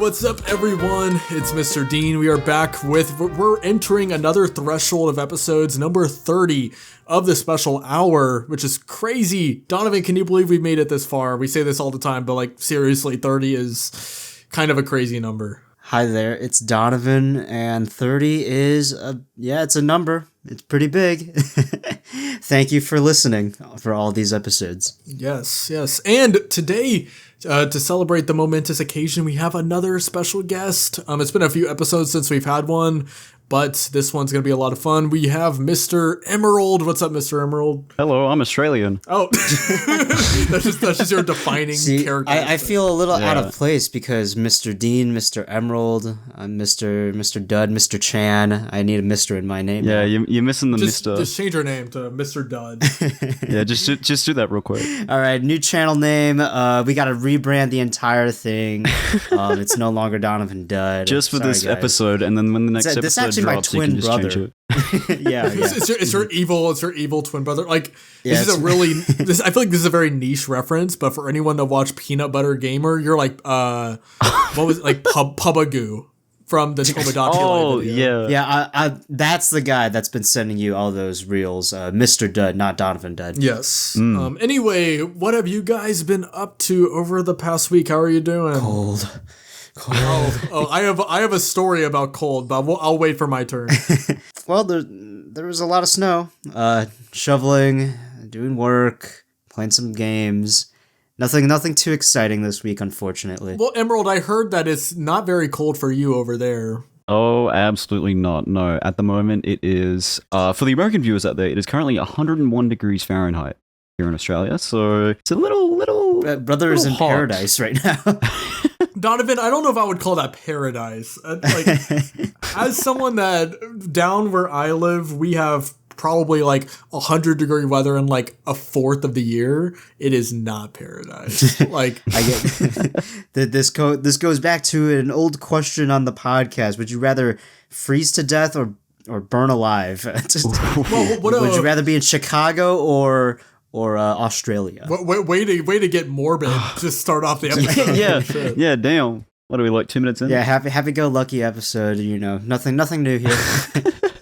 what's up, everyone? It's Mr. Dean. We are back we're entering another threshold of episodes, number 30 of the special hour, which is crazy. Donovan, can you believe we made it this far? We say this all the time, but like, seriously, 30 is kind of a crazy number. Hi there, it's Donovan, and 30 is, it's a number. It's pretty big. Thank you for listening for all these episodes. Yes. And today, to celebrate the momentous occasion, we have another special guest. It's been a few episodes since we've had one, but this one's going to be a lot of fun. We have Mr. Emerald. What's up, Mr. Emerald? Hello, I'm Australian. Oh, that's just your defining character. I feel a little out of place because Mr. Dean, Mr. Emerald, Mr. Dud, Mr. Chan. I need a Mr. in my name. Yeah, you're missing the Mr. Just change your name to Mr. Dud. Yeah, just do that real quick. All right, new channel name. We got to rebrand the entire thing. It's no longer DonovanDud. Just for this episode, and then when the next episode drops, you can just change it. Yeah. It's your evil twin brother. Like, this is a really, I feel like this is a very niche reference, but for anyone to watch Peanut Butter Gamer, you're like, what was it? Like Pubagoo from the Tomodachi video. Yeah, that's the guy that's been sending you all those reels, Mr. Dud, not DonovanDud. Yes. Anyway, what have you guys been up to over the past week? How are you doing? Cold. Oh, I have a story about cold, but I'll wait for my turn. Well, there was a lot of snow. Shoveling, doing work, playing some games. Nothing too exciting this week, unfortunately. Well, Emerald, I heard that it's not very cold for you over there. Oh, absolutely not. No, at the moment it is, for the American viewers out there, it is currently 101 degrees Fahrenheit here in Australia, so it's a little brother is in paradise right now. Donovan, I don't know if I would call that paradise. Like, as someone that down where I live, we have probably like 100-degree weather in like a fourth of the year. It is not paradise. Like, I get this goes back to an old question on the podcast. Would you rather freeze to death or burn alive? Would you rather be in Chicago or Australia? Way to get morbid. Just start off the episode. Yeah. Damn. What are we, like 2 minutes in? Yeah, happy-go-lucky episode. You know, nothing new here.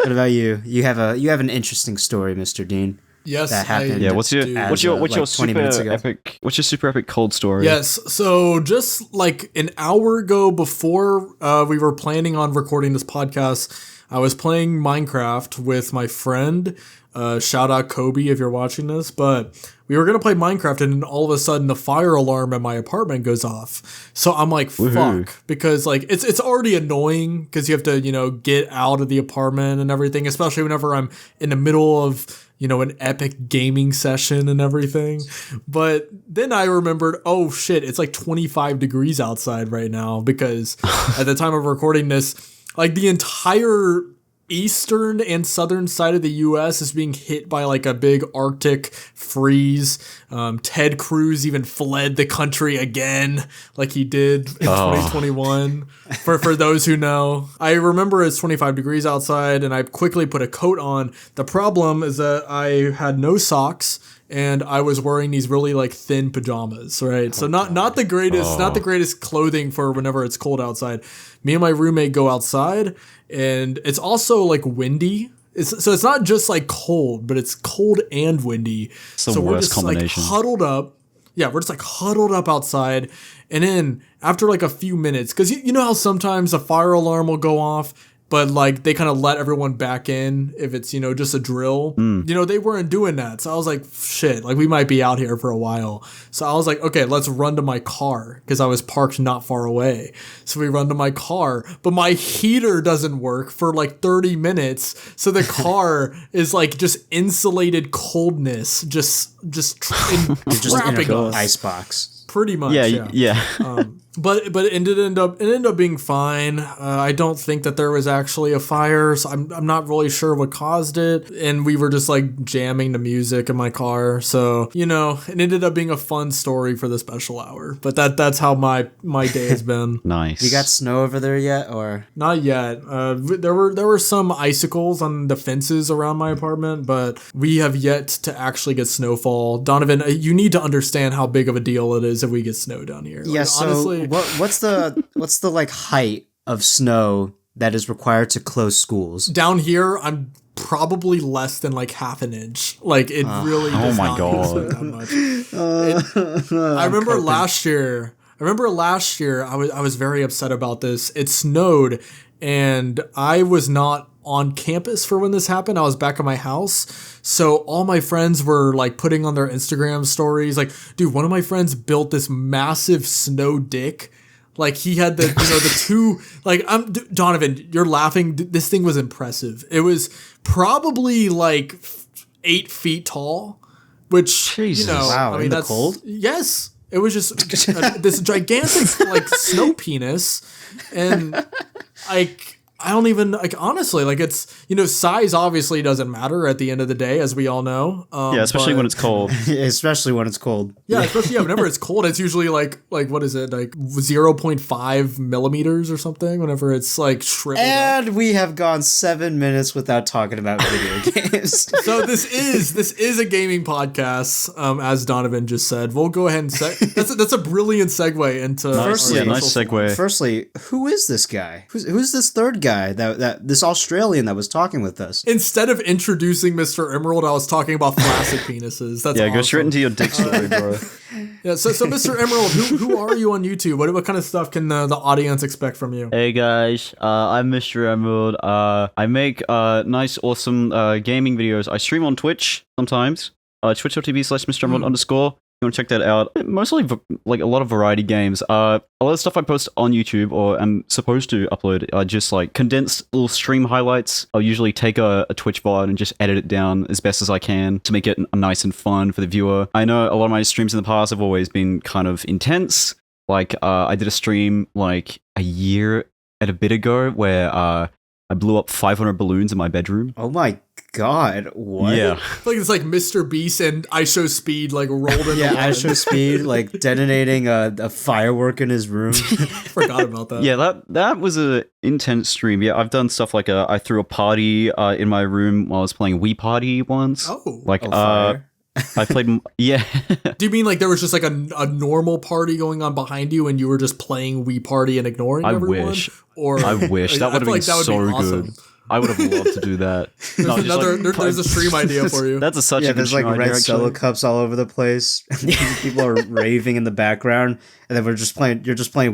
What about you? You have an interesting story, Mr. Dean. Yes, that happened. Yeah, what's your super epic cold story? Yes, so just like an hour ago before we were planning on recording this podcast, I was playing Minecraft with my friend. Shout out Kobe if you're watching this, but we were going to play Minecraft and then all of a sudden the fire alarm at my apartment goes off. So I'm like, fuck, because like it's already annoying because you have to, get out of the apartment and everything, especially whenever I'm in the middle of, an epic gaming session and everything. But then I remembered, oh shit, it's like 25 degrees outside right now because at the time of recording this, like the entire eastern and southern side of the U.S. is being hit by like a big Arctic freeze. Ted Cruz even fled the country again, like he did in 2021. For those who know, I remember it's 25 degrees outside, and I quickly put a coat on. The problem is that I had no socks. And I was wearing these really like thin pajamas, right? So not the greatest clothing for whenever it's cold outside. Me and my roommate go outside, and it's also like windy. So it's not just like cold, but it's cold and windy. So we're just like huddled up. Yeah, we're just like huddled up outside. And then after like a few minutes, because you know how sometimes a fire alarm will go off, but like they kind of let everyone back in if it's, just a drill. They weren't doing that. So I was like, shit, like we might be out here for a while. So I was like, okay, let's run to my car because I was parked not far away. So we run to my car, but my heater doesn't work for like 30 minutes. So the car is like just insulated coldness, just trapping us. Icebox. Pretty much. Yeah. But it ended up being fine. I don't think that there was actually a fire, so I'm not really sure what caused it. And we were just like jamming the music in my car, so it ended up being a fun story for the special hour. But that's how my day has been. Nice. You got snow over there yet, or not yet? There were some icicles on the fences around my apartment, but we have yet to actually get snowfall. Donovan, you need to understand how big of a deal it is if we get snow down here. Yeah, honestly. actually. What's the like height of snow that is required to close schools? Down here, I'm probably less than like half an inch. Like it really does my not God. use that much. I remember last year I was very upset about this. It snowed and I was not on campus for when this happened. I was back at my house. So all my friends were like putting on their Instagram stories like, dude, one of my friends built this massive snow dick. Like he had the, the two, like Donovan, you're laughing. This thing was impressive. It was probably like 8 feet tall, which, Jesus. Wow, I mean, in the that's cold? Yes. It was just this gigantic like snow penis. And I don't even like honestly like it's size obviously doesn't matter at the end of the day, as we all know. Especially when it's cold. Especially when it's cold. Yeah, especially whenever it's cold, it's usually like what is it, like 0.5 millimeters or something. Whenever it's like shriveled And up. we have gone 7 minutes without talking about video games. So this is a gaming podcast, as Donovan just said. We'll go ahead and that's a brilliant segue into Nice segue. Firstly, who is this guy? Who's this third guy? That this Australian that was talking with us. Instead of introducing Mr. Emerald, I was talking about flaccid penises. That's Go awesome. straight into your dick story, bro. Yeah, so Mr. Emerald, who are you on YouTube? What kind of stuff can the audience expect from you? Hey guys, I'm Mr. Emerald. I make nice, awesome gaming videos. I stream on Twitch sometimes. Twitch.tv/Mr. Emerald _. You want to check that out? Mostly like a lot of variety games. A lot of stuff I post on YouTube or am supposed to upload are just like condensed little stream highlights. I'll usually take a Twitch VOD and just edit it down as best as I can to make it nice and fun for the viewer. I know a lot of my streams in the past have always been kind of intense. Like I did a stream like a year and a bit ago where I blew up 500 balloons in my bedroom. Oh my god, what? Yeah. Like it's like Mr. Beast and IShowSpeed like rolled in. Yeah, IShowSpeed like detonating a firework in his room. Forgot about that. Yeah, that was a intense stream. Yeah, I've done stuff like I threw a party in my room while I was playing Wii Party once. Oh. Like fire. I played yeah. Do you mean like there was just like a normal party going on behind you and you were just playing Wii Party and ignoring everyone? Wish. Or I wish that would have been so awesome. good. I would have loved to do that. There's a stream idea for you. That's such a good there's like stream red idea, Solo actually. cups all over the place. People are raving in the background, and then you're just playing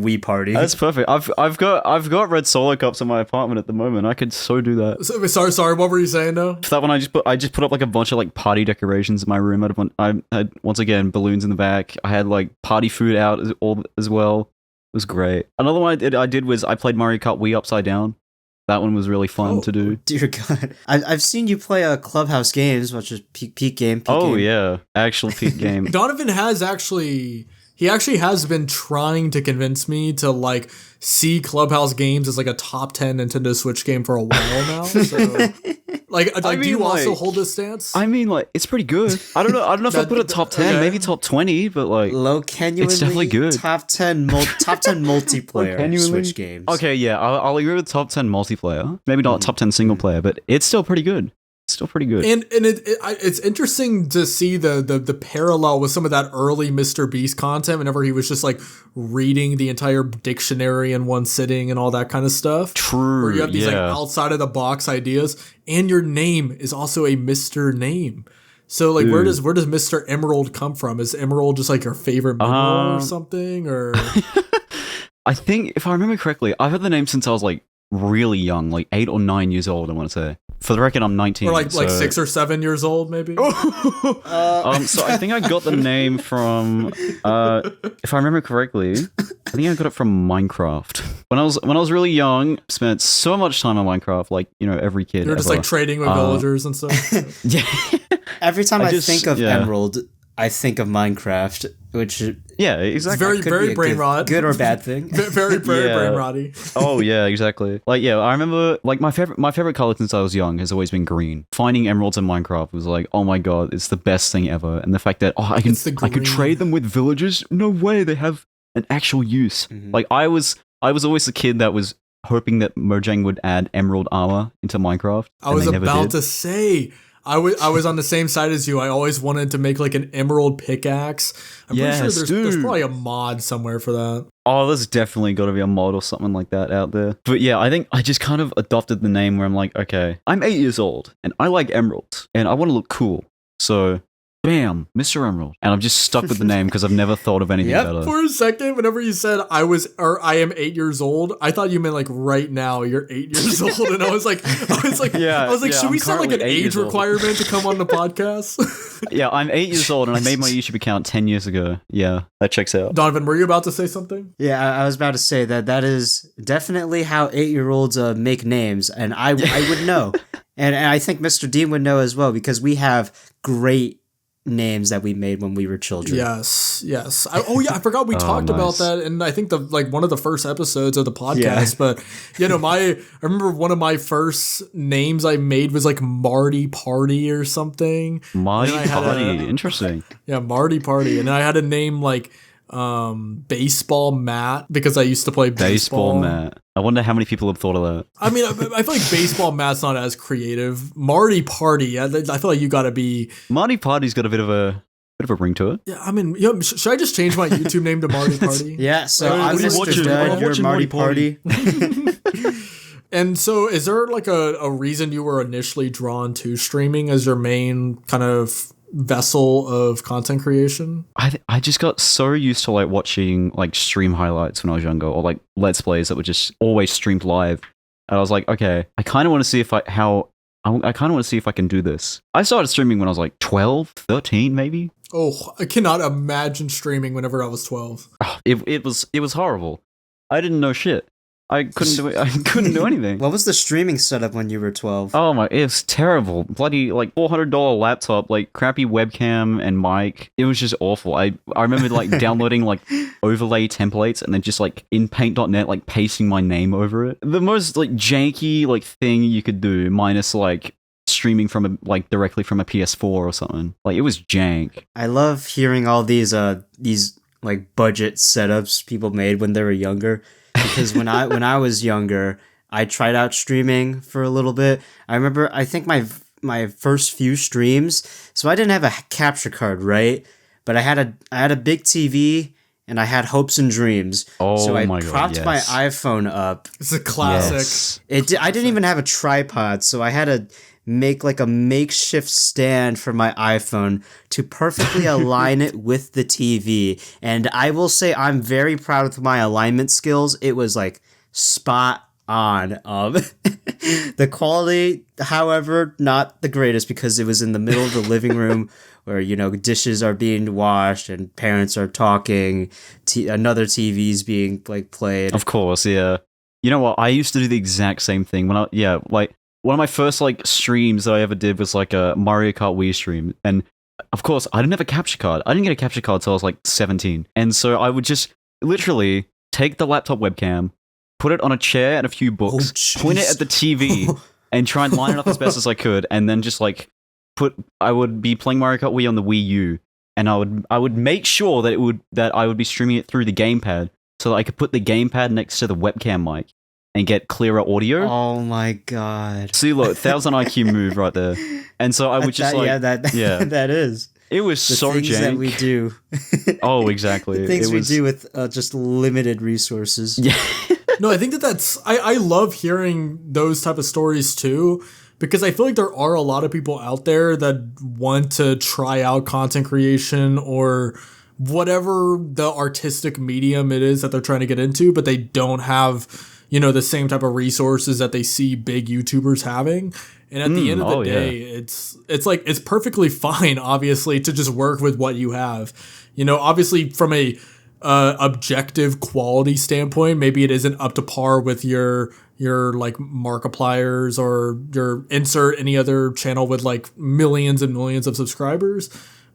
Wii Party. That's perfect. I've got red Solo cups in my apartment at the moment. I could so do that. Sorry. What were you saying though? For that one, I just put up like a bunch of like party decorations in my room. I had once again balloons in the back. I had like party food out as well. It was great. Another one I did was I played Mario Kart Wii Upside Down. That one was really fun to do. Dear God, I've seen you play Clubhouse Games, which is peak game. Yeah, actual peak game. Donovan has actually been trying to convince me to like see Clubhouse Games as like a top 10 Nintendo Switch game for a while now. So do you also hold this stance? I mean, like, it's pretty good. I don't know if I put it top 10, okay. Maybe top 20, but like, it's definitely good. Top 10 multiplayer Switch games. Okay, yeah, I'll agree with top 10 multiplayer. Maybe not top 10 single player, but it's still pretty good. Still pretty good. And it's interesting to see the parallel with some of that early Mr. Beast content whenever he was just like reading the entire dictionary in one sitting and all that kind of stuff. True. Where you have these like outside of the box ideas, and your name is also a Mr. name. So like where does Mr. Emerald come from? Is Emerald just like your favorite mineral or something? Or I think if I remember correctly, I've had the name since I was like really young, like 8 or 9 years old, I want to say. For the record, I'm 19. Or like 6 or 7 years old, maybe. So I think I got the name from, if I remember correctly, I think I got it from Minecraft. When I was really young, spent so much time on Minecraft, like every kid. You're just like trading with villagers and stuff. Yeah. Every time I think of Emerald, I think of Minecraft, which exactly. It's very brain rot. Good or bad thing. Very brain rotty. Oh yeah, exactly. Like I remember like my favorite color since I was young has always been green. Finding emeralds in Minecraft was like, oh my god, it's the best thing ever. And the fact that I could trade them with villagers, no way, they have an actual use. Mm-hmm. Like I was always the kid that was hoping that Mojang would add emerald armor into Minecraft. I was about to say. I was on the same side as you. I always wanted to make like an emerald pickaxe. I'm pretty sure there's probably a mod somewhere for that. Oh, there's definitely got to be a mod or something like that out there. But yeah, I think I just kind of adopted the name where I'm like, okay, I'm 8 years old and I like emeralds and I want to look cool. So, bam, Mr. Emerald. And I'm just stuck with the name because I've never thought of anything better. For a second, whenever you said I am 8 years old, I thought you meant like right now you're 8 years old. And I was like, should we set like an age requirement to come on the podcast? Yeah, I'm 8 years old and I made my YouTube account 10 years ago. Yeah, that checks out. Donovan, were you about to say something? Yeah, I was about to say that is definitely how 8-year-olds make names, and I would know. And I think Mr. Dean would know as well, because we have great names that we made when we were children. Yes. I forgot we talked about that, and I think one of the first episodes of the podcast. But I remember one of my first names I made was like Marty Party or something. Marty Party, interesting. Yeah, Marty Party, and then I had a name like Baseball Matt because I used to play baseball. Matt. I wonder how many people have thought of that. I mean, I feel like Baseball Matt's not as creative. Marty Party, I feel like you got to be. Marty Party's got a bit of a ring to it. Yeah, I mean, should I just change my YouTube name to Marty Party? Yeah, so I'm Mr. Dud, you're Marty Party. And so, is there like a reason you were initially drawn to streaming as your main kind of vessel of content creation? I just got so used to like watching like stream highlights when I was younger, or like let's plays that were just always streamed live, and I was like, okay, I kind of want to see if I kind of want to see if I can do this. I started streaming when I was like 12, 13 maybe. Oh, I cannot imagine streaming whenever I was 12. It was horrible. I didn't know shit. I couldn't do it. I couldn't do anything. What was the streaming setup when you were 12? Oh my, it was terrible. Bloody like $400 laptop, like crappy webcam and mic. It was just awful. I remember like downloading like overlay templates and then just like in paint.net like pasting my name over it. The most like janky like thing you could do, minus like streaming from directly from a PS4 or something. Like it was jank. I love hearing all these like budget setups people made when they were younger. Because when I was younger, I tried out streaming for a little bit. I remember, I think my first few streams, so I didn't have a capture card, right? But I had a big TV and I had hopes and dreams. Oh, so I my God, propped yes. my iPhone up. It's a classic. Yes. I didn't even have a tripod, so I had to make like a makeshift stand for my iPhone to perfectly align it with the TV. And I will say I'm very proud of my alignment skills. It was like spot on. The quality, however, not the greatest, because it was in the middle of the living room where, dishes are being washed and parents are talking, another TV's being like played. Of course, yeah. You know what? I used to do the exact same thing when one of my first like streams that I ever did was like a Mario Kart Wii stream, and of course I didn't have a capture card. I didn't get a capture card till I was like 17, and so I would just literally take the laptop webcam, put it on a chair and a few books, point it at the TV, and try and line it up as best as I could, and then just like I would be playing Mario Kart Wii on the Wii U, and I would make sure that I would be streaming it through the gamepad, so that I could put the gamepad next to the webcam mic and get clearer audio. Oh my God. See, look, 1,000 IQ move right there. And so I would just that is. It was the so things jank. that we do. Oh, exactly. The things we do with just limited resources. Yeah. No, I think that's... I love hearing those type of stories too, because I feel like there are a lot of people out there that want to try out content creation or whatever the artistic medium it is that they're trying to get into, but they don't have... the same type of resources that they see big YouTubers having. And at the end of the day, it's perfectly fine, obviously, to just work with what you have. Obviously from a objective quality standpoint, maybe it isn't up to par with your like Markipliers or your insert any other channel with like millions and millions of subscribers.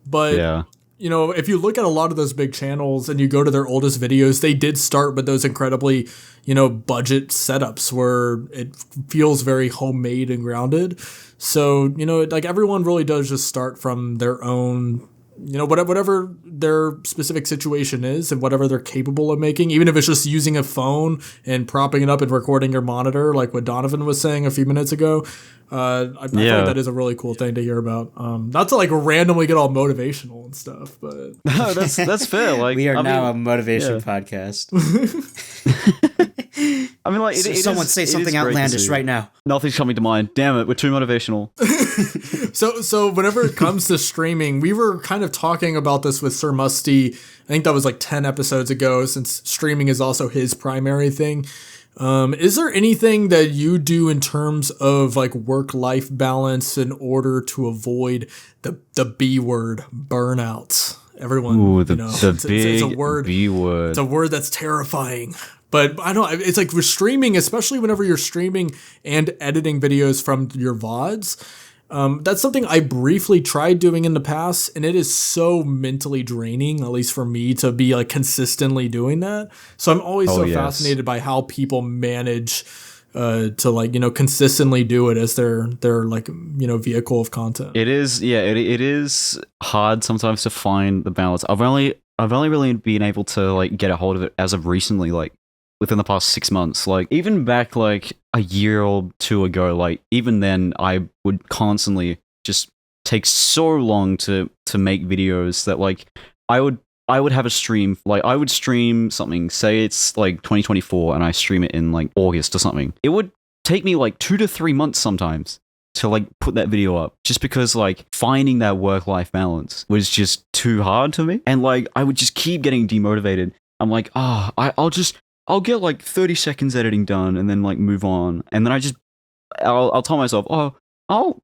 But yeah. If you look at a lot of those big channels and you go to their oldest videos, they did start with those incredibly, budget setups where it feels very homemade and grounded. So, like everyone really does just start from their own whatever their specific situation is and whatever they're capable of making, even if it's just using a phone and propping it up and recording your monitor, like what Donovan was saying a few minutes ago. I feel like that is a really cool thing to hear about. Not to like randomly get all motivational and stuff, but no, that's fair. Like we are now a motivation podcast. I mean, like, someone say something outlandish right now. Nothing's coming to mind. Damn it, we're too motivational. So whenever it comes to streaming, we were kind of talking about this with Sir Musty. I think that was like 10 episodes ago, since streaming is also his primary thing. Is there anything that you do in terms of like work-life balance in order to avoid the B word, burnout? Everyone, ooh, it's a word, B word. It's a word that's terrifying. But I don't. It's like with streaming, especially whenever you're streaming and editing videos from your VODs. That's something I briefly tried doing in the past, and it is so mentally draining, at least for me, to be like consistently doing that. So I'm always fascinated by how people manage to like, consistently do it as their like, vehicle of content. It is, it is hard sometimes to find the balance. I've only really been able to like get a hold of it as of recently, like within the past 6 months. Like even back like a year or two ago, like even then I would constantly just take so long to make videos that like I would have a stream, like I would stream something, say it's like 2024 and I stream it in like August or something. It would take me like 2 to 3 months sometimes to like put that video up, just because like finding that work-life balance was just too hard to me. And like I would just keep getting demotivated. I'm like, I'll get like 30 seconds editing done and then like move on. And then I'll tell myself, I'll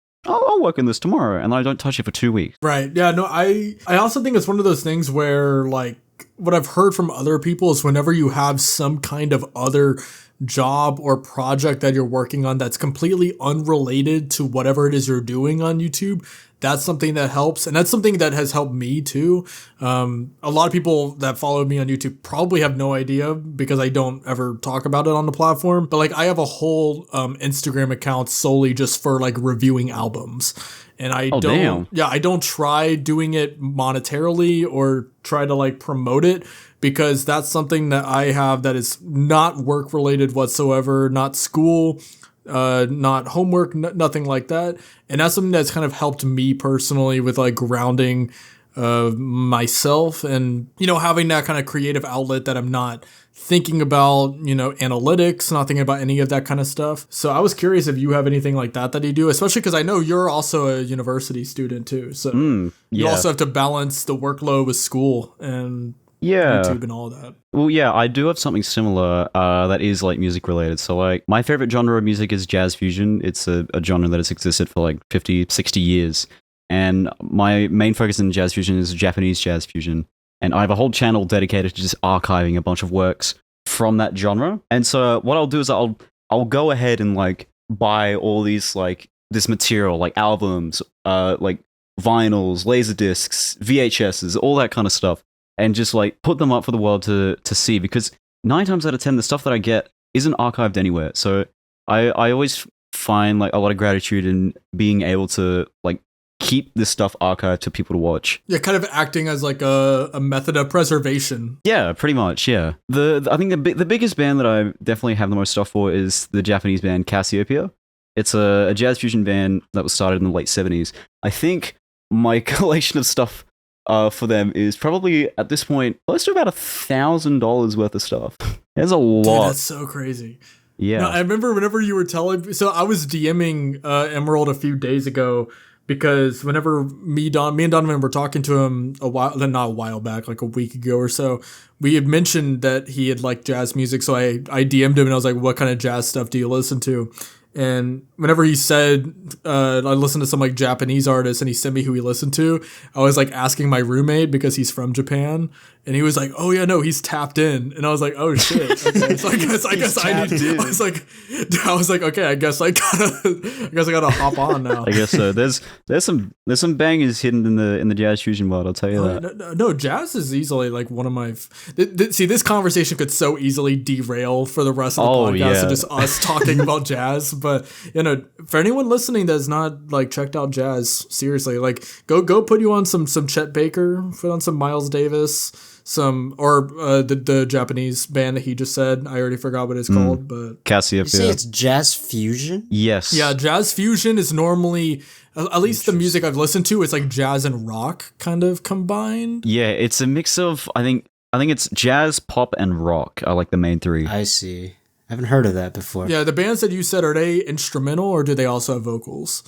work on this tomorrow, and I don't touch it for 2 weeks. Right. Yeah, no, I also think it's one of those things where like what I've heard from other people is whenever you have some kind of other job or project that you're working on that's completely unrelated to whatever it is you're doing on YouTube, that's something that helps. And that's something that has helped me too. A lot of people that follow me on YouTube probably have no idea because I don't ever talk about it on the platform. But like I have a whole Instagram account solely just for like reviewing albums. And I don't try doing it monetarily or try to like promote it, because that's something that I have that is not work related whatsoever, not school, not homework, nothing like that. And that's something that's kind of helped me personally with like grounding myself and, having that kind of creative outlet that I'm not thinking about, analytics, not thinking about any of that kind of stuff. So I was curious if you have anything like that you do, especially because I know you're also a university student too. So you also have to balance the workload with school and YouTube and all that. Well, yeah, I do have something similar that is like music related. So like my favorite genre of music is jazz fusion. It's a genre that has existed for like 50, 60 years. And my main focus in jazz fusion is Japanese jazz fusion. And I have a whole channel dedicated to just archiving a bunch of works from that genre. And so what I'll do is I'll go ahead and like buy all these like this material, like albums, like vinyls, laser discs, VHSs, all that kind of stuff, and just like put them up for the world to see, because 9 times out of 10 the stuff that I get isn't archived anywhere. So I always find like a lot of gratitude in being able to like keep this stuff archived to people to watch. Yeah, kind of acting as like a method of preservation. Yeah, pretty much, yeah. I think the biggest band that I definitely have the most stuff for is the Japanese band Cassiopeia. It's a jazz fusion band that was started in the late 70s. I think my collection of stuff for them is probably, at this point, close to about $1,000 worth of stuff. There's a lot. Dude, that's so crazy. Yeah. No, I remember whenever you were telling... So I was DMing Emerald a few days ago, because whenever me and Donovan were talking to him not a while back, like a week ago or so, we had mentioned that he had liked jazz music. So I DM'd him and I was like, what kind of jazz stuff do you listen to? And whenever he said, I listened to some like Japanese artists, and he sent me who he listened to, I was like asking my roommate because he's from Japan. And he was like, "Oh yeah, no, he's tapped in." And I was like, "Oh shit." Okay. So I guess I need to. I was like, okay, I guess I gotta hop on now. I guess so. There's some bangers hidden in the jazz fusion world. I'll tell you that. No, jazz is easily like one of my. See, this conversation could so easily derail for the rest of the podcast and just us talking about jazz. But for anyone listening that's not like checked out jazz, seriously, like go put you on some Chet Baker, put on some Miles Davis. The Japanese band that he just said. I already forgot what it's called, but Cassiopeia. You say it's jazz fusion? Yes. Yeah, jazz fusion is normally, at least the music I've listened to, it's like jazz and rock kind of combined. Yeah, it's a mix of I think it's jazz, pop, and rock are like the main three. I see. I haven't heard of that before. Yeah, the bands that you said, are they instrumental or do they also have vocals?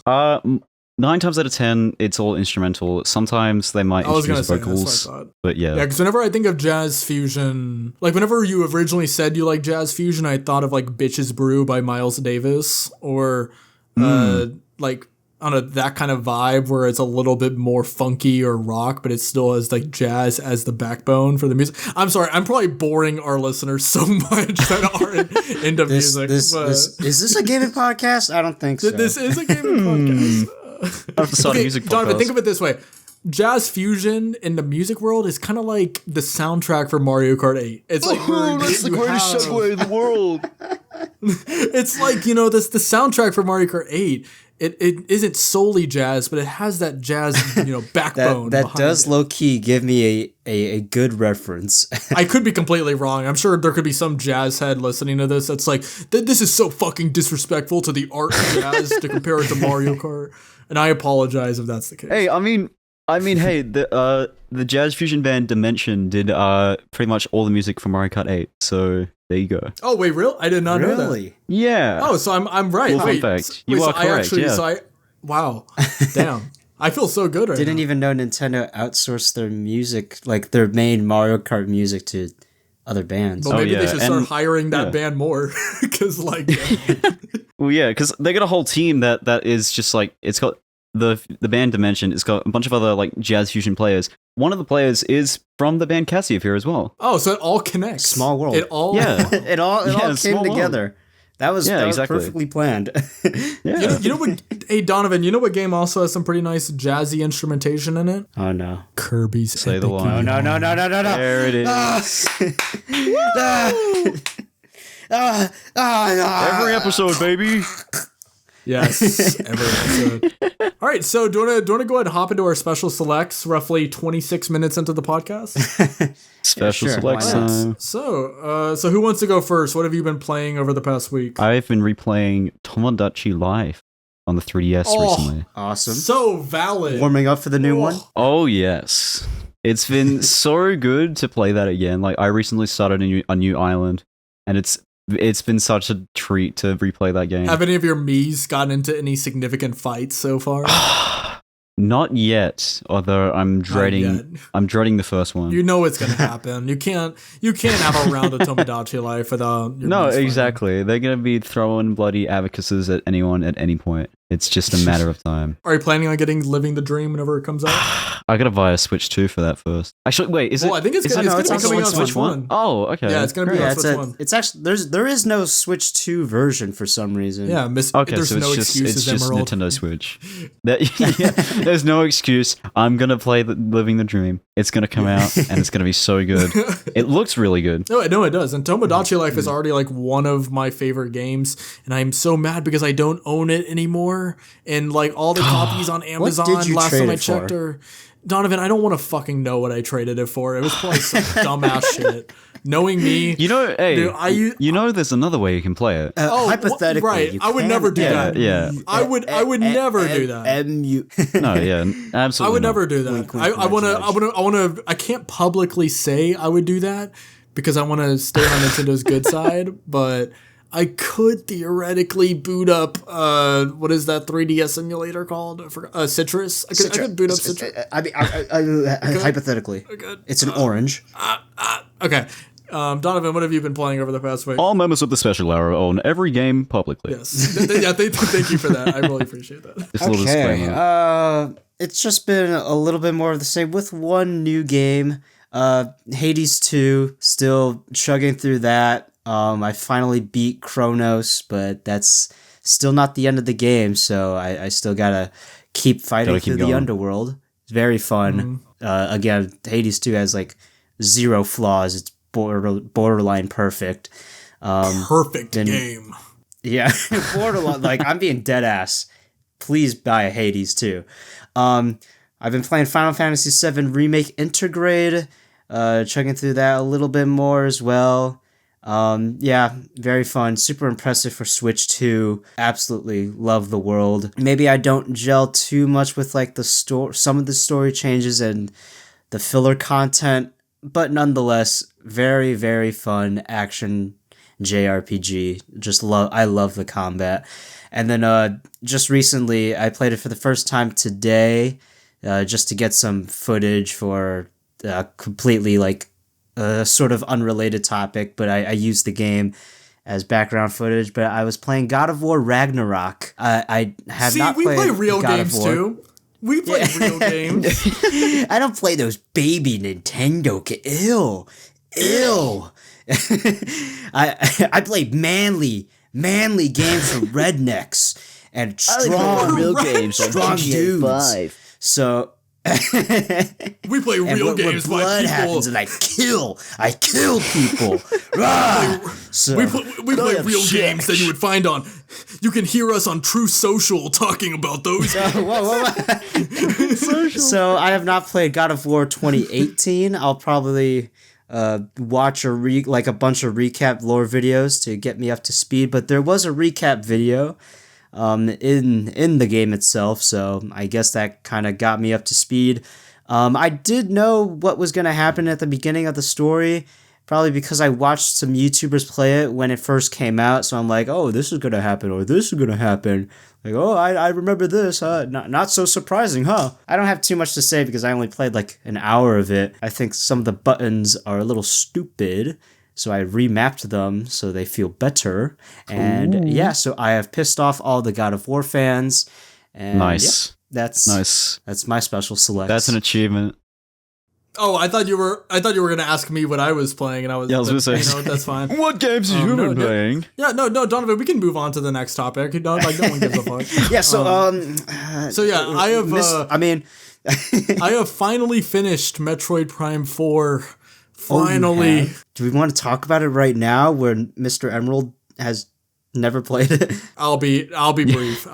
9 times out of 10, it's all instrumental. Sometimes they might introduce vocals. That's what I thought. But yeah. Yeah, because whenever I think of jazz fusion, like whenever you originally said you like jazz fusion, I thought of like Bitches Brew by Miles Davis or like, I don't know, that kind of vibe where it's a little bit more funky or rock, but it still has like jazz as the backbone for the music. I'm sorry, I'm probably boring our listeners so much that aren't into music. Is this a gaming podcast? I don't think so. This is a gaming podcast. Music podcast. Donovan, think of it this way. Jazz fusion in the music world is kind of like the soundtrack for Mario Kart 8. It's like that's the greatest segue in the world. It's like, the soundtrack for Mario Kart 8. It isn't solely jazz, but it has that jazz, backbone. that does low key give me a good reference. I could be completely wrong. I'm sure there could be some jazz head listening to this that's like, this is so fucking disrespectful to the art of jazz to compare it to Mario Kart. And I apologize if that's the case. Hey, I mean, hey, the jazz fusion band Dimension did pretty much all the music for Mario Kart 8. So there you go. Oh wait, real? I did not know that. Yeah. Oh, so I'm right. Well, fun fact. You are correct. Wow. Damn. I feel so good right now. Didn't even know Nintendo outsourced their music, like their main Mario Kart music, to other bands. Well, maybe they should start hiring that band more, because like. Well, yeah, because they got a whole team that is just like, it's got the band Dimension. It's got a bunch of other like jazz fusion players. One of the players is from the band Cassiopeia as well. Oh, so it all connects. Small world. It all it all came together. World. That was exactly. perfectly planned. Yeah. You know what? Hey Donovan, you know what game also has some pretty nice jazzy instrumentation in it? Oh no, Kirby's. Say the line. No. There it is. Every episode, baby. Yes, every episode. All right, so do you want to go ahead and hop into our special selects? Roughly 26 minutes into the podcast. Special selects time. So who wants to go first? What have you been playing over the past week? I've been replaying Tomodachi Life on the 3DS recently. Awesome. So valid. Warming up for the new one? Oh yes, it's been so good to play that again. Like I recently started a new island, and it's been such a treat to replay that game. Have any of your Miis gotten into any significant fights so far? Not yet, although I'm dreading the first one. You know it's gonna happen. You can't have a round of Tomodachi Life without your Miis exactly. Fighting. They're gonna be throwing bloody abacuses at anyone at any point. It's just a matter of time. Are you planning on getting Living the Dream whenever it comes out? I gotta buy a Switch 2 for that first. Actually, wait, is it? Well, I think it's gonna be coming on Switch 1. Oh, okay. Yeah, it's gonna be on Switch 1. It's actually there is no Switch 2 version for some reason. Yeah, there's no excuses. It's just Emerald. Nintendo Switch. There's no excuse. I'm gonna play Living the Dream. It's gonna come out and it's gonna be so good. It looks really good. No, it does. And Tomodachi Life is already like one of my favorite games, and I'm so mad because I don't own it anymore. And like all the copies on Amazon. What did you last trade time I it checked for? her. Donovan, I don't want to fucking know what I traded it for. It was probably some dumbass shit. Knowing me, you know, dude, there's another way you can play it. Hypothetically, right? I would never do that. Yeah, I would never do that. No, yeah, absolutely. I would never do that. I can't publicly say I would do that because I want to stay on Nintendo's good side, but I could theoretically boot up, what is that 3DS emulator called? Citrus? I could boot up Citrus. Hypothetically. It's an orange. Okay. Donovan, what have you been playing over the past week? All members of the special hour own every game publicly. Yes. Thank you for that. I really appreciate that. Just a little disclaimer. It's just been a little bit more of the same with one new game. Hades 2, still chugging through that. I finally beat Chronos, but that's still not the end of the game, so I still gotta keep fighting through the underworld. It's very fun. Again, Hades 2 has like 0 flaws. It's borderline perfect. Perfect game. Yeah, borderline. Like, I'm being dead ass. Please buy a Hades 2. I've been playing Final Fantasy VII Remake Intergrade, checking through that a little bit more as well. Yeah, very fun. Super impressive for Switch 2. Absolutely love the world. Maybe I don't gel too much with like some of the story changes and the filler content, but nonetheless, very, very fun action JRPG. I love the combat. And then just recently, I played it for the first time today, just to get some footage for completely like a sort of unrelated topic, but I used the game as background footage. But I was playing God of War Ragnarok. I have not played we play real God games of War. too. We play real games. I don't play those baby Nintendo. Ew. I play manly games for rednecks and strong real games, strong dudes. So we play real games where blood by people. happens and I kill people. So, we play real games that you would find on. You can hear us on True Social talking about those. So I have not played God of War 2018. I'll probably watch a bunch of recap lore videos to get me up to speed. But there was a recap video in the game itself, so I guess that kind of got me up to speed. I did know what was going to happen at the beginning of the story, probably because I watched some YouTubers play it when it first came out, so I'm like, oh, this is going to happen, or this is going to happen. Like, oh, I remember this, not so surprising, huh? I don't have too much to say because I only played like an hour of it. I think some of the buttons are a little stupid, so I remapped them so they feel better. And yeah, so I have pissed off all the God of War fans. And nice. Yeah, that's my special select. That's an achievement. Oh, I thought you were gonna ask me what I was playing, and I was gonna say, you know, that's fine. What games have you been playing? No, Donovan, we can move on to the next topic. No one gives a fuck. Yeah, so I have I have finally finished Metroid Prime 4. Finally. Do we want to talk about it right now where Mr. Emerald has never played it? I'll be brief.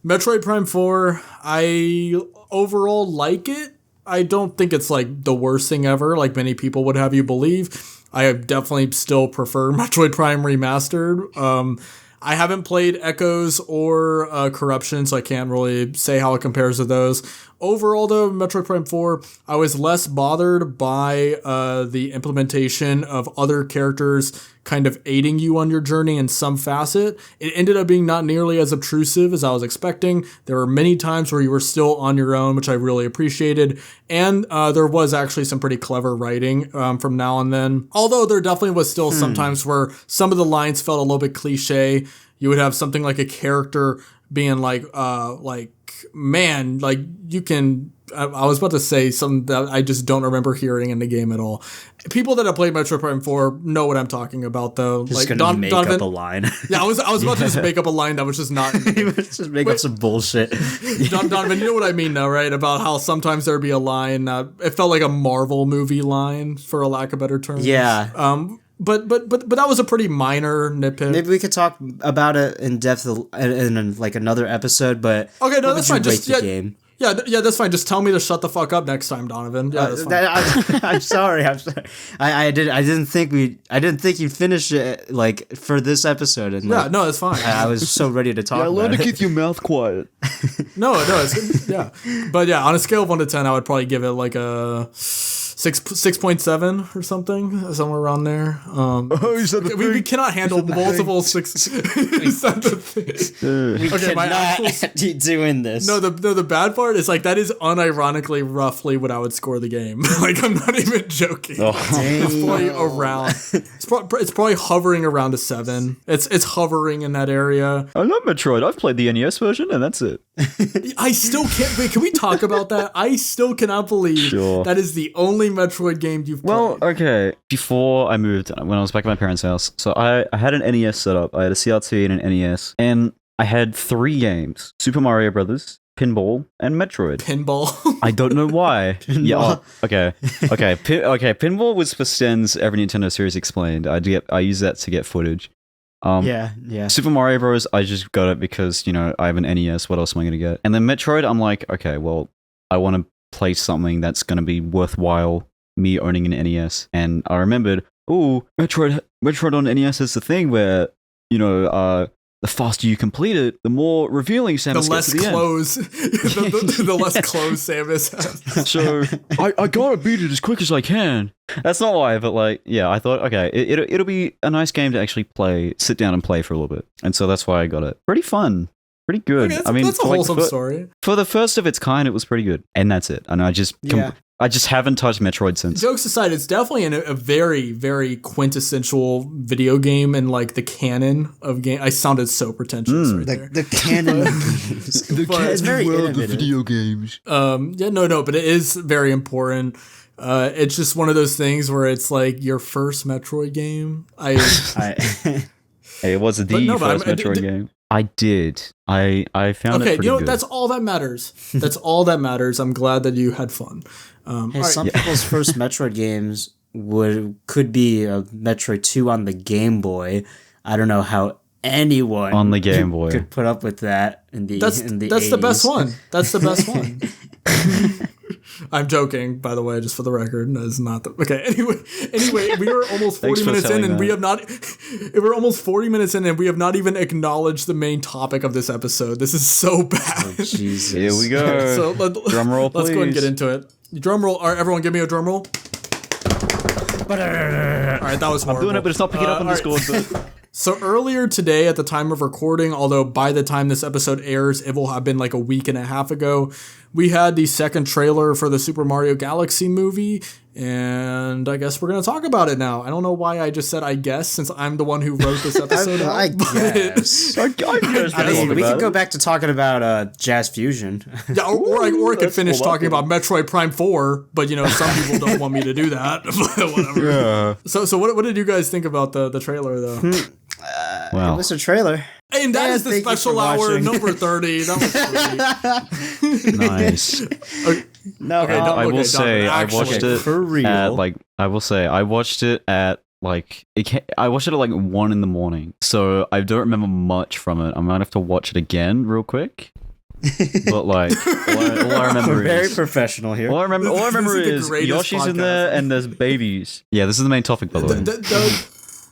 Metroid Prime 4, I overall like it. I don't think it's like the worst thing ever, like many people would have you believe. I definitely still prefer Metroid Prime Remastered. I haven't played Echoes or Corruption, so I can't really say how it compares to those. Overall, though, Metroid Prime 4, I was less bothered by the implementation of other characters kind of aiding you on your journey in some facet. It ended up being not nearly as obtrusive as I was expecting. There were many times where you were still on your own, which I really appreciated. And there was actually some pretty clever writing from now and then. Although there definitely was still some times where some of the lines felt a little bit cliche. You would have something like a character being like, man, like you can. I was about to say something that I just don't remember hearing in the game at all. People that have played Metroid Prime 4 know what I'm talking about, though. Just like gonna make up a line. Yeah, I was about to just make up a line that was just not. Just make up some bullshit. Donovan, you know what I mean, though, right? About how sometimes there'd be a line that it felt like a Marvel movie line, for a lack of better term. Yeah. But that was a pretty minor nitpick. Maybe we could talk about it in depth in like another episode. But okay, no, that's fine. Just the game. Yeah, that's fine. Just tell me to shut the fuck up next time, Donovan. Yeah, that's fine. I'm sorry. I didn't think you'd finish it like for this episode. And yeah, no, it's fine. I was so ready to talk. Learn to keep your mouth quiet. No, it's good. Yeah, but yeah, on a scale of 1 to 10, I would probably give it like a 6.7 or something, somewhere around there. We cannot handle multiple six. We cannot keep doing this. No, the bad part is like that is unironically roughly what I would score the game. Like I'm not even joking. It's probably around. It's probably hovering around a 7. It's hovering in that area. I love Metroid. I've played the NES version, and that's it. I still can't. Wait, can we talk about that? I still cannot believe that is the only Metroid game you've played. Well, okay. Before I moved, when I was back at my parents' house, so I had an NES set up. I had a CRT and an NES, and I had 3 games: Super Mario Brothers, Pinball, and Metroid. Pinball. I don't know why. Yeah. Okay. Pinball was for Sten's Every Nintendo Series Explained. I use that to get footage. Yeah. Super Mario Bros. I just got it because I have an NES. What else am I gonna get? And then Metroid, I'm like, okay, well, I want to play something that's gonna be worthwhile. Me owning an NES, and I remembered, Metroid on NES is the thing where the faster you complete it, the more revealing Samus gets at the clothes, the less clothes Samus has. So I gotta beat it as quick as I can. That's not why, but I thought, okay, it'll be a nice game to actually sit down and play for a little bit, and so that's why I got it. Pretty fun, pretty good. Okay, that's a wholesome story. For the first of its kind, it was pretty good, and that's it. And I just haven't touched Metroid since. Jokes aside, it's definitely a very, very quintessential video game and the canon of game. I sounded so pretentious right there. The canon of games. It's very world of video games. But it is very important. It's just one of those things where it's your first Metroid game. It was the first Metroid game. I did. I found it pretty good. That's all that matters. That's all that matters. I'm glad that you had fun. Some people's first Metroid games could be a Metroid 2 on the Game Boy. I don't know how anyone on the Game Boy could put up with that in the That's 80s. the best one. That's the best one. I'm joking, by the way, just for the record. That is not the okay. Anyway, we are almost 40 minutes in, and we have not. We're almost 40 minutes in, and we have not even acknowledged the main topic of this episode. This is so bad. Oh, Jesus. Here we go. So drum roll, please. Let's go ahead and get into it. Drum roll. All right, everyone, give me a drum roll. All right, that was horrible. I'm doing it, but it's not picking up on Discord. But so earlier today, at the time of recording, although by the time this episode airs, it will have been a week and a half ago, we had the second trailer for the Super Mario Galaxy movie, and I guess we're going to talk about it now. I don't know why I just said I guess, since I'm the one who wrote this episode. I guess. I guess we could go back to talking about Jazz Fusion. Yeah, or I could finish talking about Metroid Prime 4, but some people don't want me to do that. Whatever. Yeah. So what did you guys think about the trailer, though? Wow. It was a trailer. And that is the special hour number 30. That was 30. Nice. I will say I watched it for real. I watched it at I watched it at 1 in the morning. So I don't remember much from it. I might have to watch it again real quick. But all I remember We're very professional here. All I remember is Yoshi's in there and there's babies. Yeah, this is the main topic, by the way.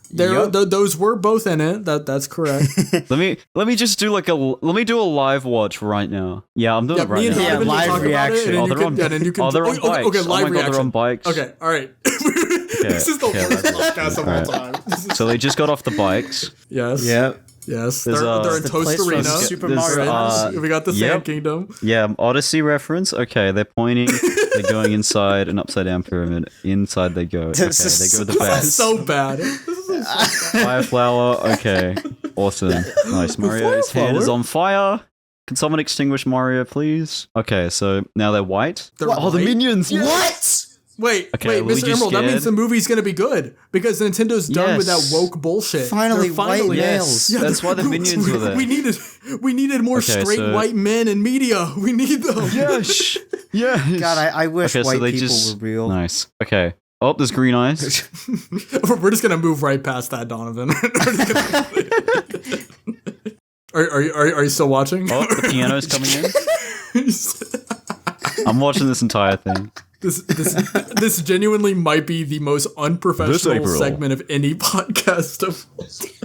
Those were both in it. That's correct. let me just do a live watch right now. Yeah, I'm doing it right now. Live reaction. They're on bikes. Okay, live reaction. They're on bikes. Okay, all right. This is the worst podcast of all time. So they just got off the bikes. Yes. Yep. Yes, they're in Toast Arena. Super Mario. We got the Sand Kingdom. Yeah, Odyssey reference. Okay, they're pointing. They're going inside an upside down pyramid. Inside they go. Okay, they go with the best. This is so bad. Fire flower. Okay, awesome. Nice. Mario's hand is on fire. Can someone extinguish Mario, please? Okay, so now they're white. The minions. Yeah. What? Wait, Mr. Emerald, that means the movie's gonna be good because Nintendo's done with that woke bullshit. Finally white males. Yeah, that's why the minions were there. We needed more straight white men in media. We need them. Yes. Yes. God, I wish white people were real. Nice. Okay. Oh, there's green eyes. We're just gonna move right past that, Donovan. Are you still watching? Oh, the piano's coming in. I'm watching this entire thing. This genuinely might be the most unprofessional segment of any podcast.